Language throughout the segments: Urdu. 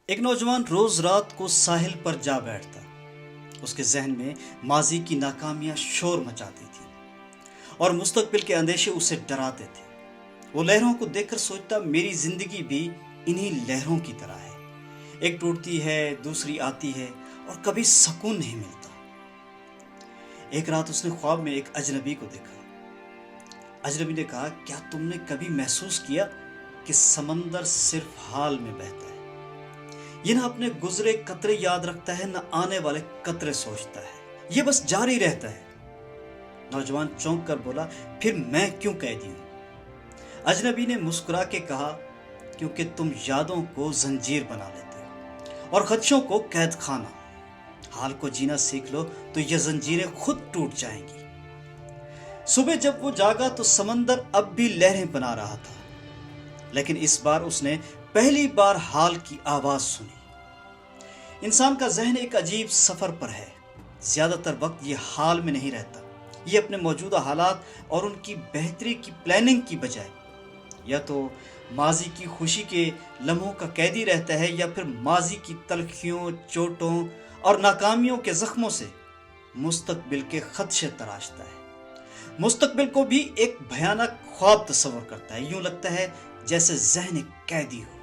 ایک نوجوان روز رات کو ساحل پر جا بیٹھتا۔ اس کے ذہن میں ماضی کی ناکامیاں شور مچاتی تھیں اور مستقبل کے اندیشے اسے ڈراتے تھے۔ وہ لہروں کو دیکھ کر سوچتا، میری زندگی بھی انہی لہروں کی طرح ہے، ایک ٹوٹتی ہے دوسری آتی ہے اور کبھی سکون نہیں ملتا۔ ایک رات اس نے خواب میں ایک اجنبی کو دیکھا۔ اجنبی نے کہا، کیا تم نے کبھی محسوس کیا کہ سمندر صرف حال میں بہتا ہے؟ یہ نہ اپنے گزرے قطرے یاد رکھتا ہے، نہ آنے والے قطرے سوچتا ہے، یہ بس جاری رہتا ہے۔ نوجوان چونک کر بولا، پھر میں کیوں قیدی ہوں؟ اجنبی نے مسکرا کے کہا، کیونکہ تم یادوں کو زنجیر بنا لیتے ہو اور خدشوں کو قید خانہ۔ حال کو جینا سیکھ لو تو یہ زنجیریں خود ٹوٹ جائیں گی۔ صبح جب وہ جاگا تو سمندر اب بھی لہریں بنا رہا تھا، لیکن اس بار اس نے پہلی بار حال کی آواز سنی۔ انسان کا ذہن ایک عجیب سفر پر ہے۔ زیادہ تر وقت یہ حال میں نہیں رہتا، یہ اپنے موجودہ حالات اور ان کی بہتری کی پلاننگ کی بجائے یا تو ماضی کی خوشی کے لمحوں کا قیدی رہتا ہے، یا پھر ماضی کی تلخیوں، چوٹوں اور ناکامیوں کے زخموں سے مستقبل کے خدشے تراشتا ہے۔ مستقبل کو بھی ایک بھیانک خواب تصور کرتا ہے۔ یوں لگتا ہے جیسے ذہن ایک قیدی ہو،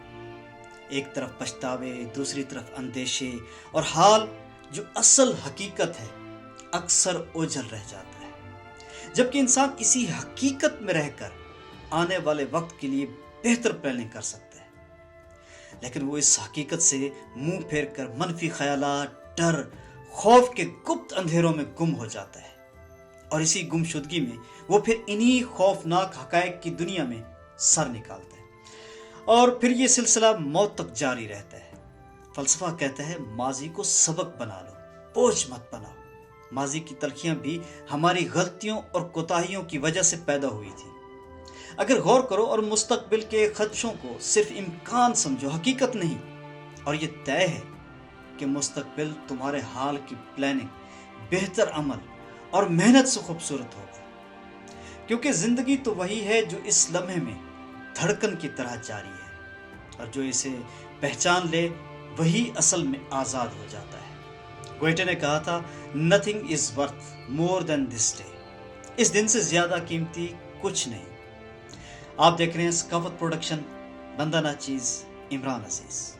ایک طرف پچھتاوے، دوسری طرف اندیشے، اور حال جو اصل حقیقت ہے اکثر اوجھل رہ جاتا ہے۔ جبکہ انسان اسی حقیقت میں رہ کر آنے والے وقت کے لیے بہتر پلاننگ کر سکتا ہے، لیکن وہ اس حقیقت سے منہ پھیر کر منفی خیالات، ڈر، خوف کے گپت اندھیروں میں گم ہو جاتا ہے، اور اسی گمشدگی میں وہ پھر انہی خوفناک حقائق کی دنیا میں سر نکالتا ہے، اور پھر یہ سلسلہ موت تک جاری رہتا ہے۔ فلسفہ کہتا ہے، ماضی کو سبق بنا لو، بوجھ مت بناؤ۔ ماضی کی تلخیاں بھی ہماری غلطیوں اور کوتاہیوں کی وجہ سے پیدا ہوئی تھی۔ اگر غور کرو اور مستقبل کے خدشوں کو صرف امکان سمجھو، حقیقت نہیں، اور یہ طے ہے کہ مستقبل تمہارے حال کی پلاننگ، بہتر عمل اور محنت سے خوبصورت ہوگا، کیونکہ زندگی تو وہی ہے جو اس لمحے میں دھڑکن کی طرح جاری ہے، اور جو اسے پہچان لے وہی اصل میں آزاد ہو جاتا ہے۔ گوئٹے نے کہا تھا، nothing is worth more than this day. اس دن سے زیادہ قیمتی کچھ نہیں۔ آپ دیکھ رہے ہیں ثقافت پروڈکشن، بندہ ناچیز، عمران عزیز۔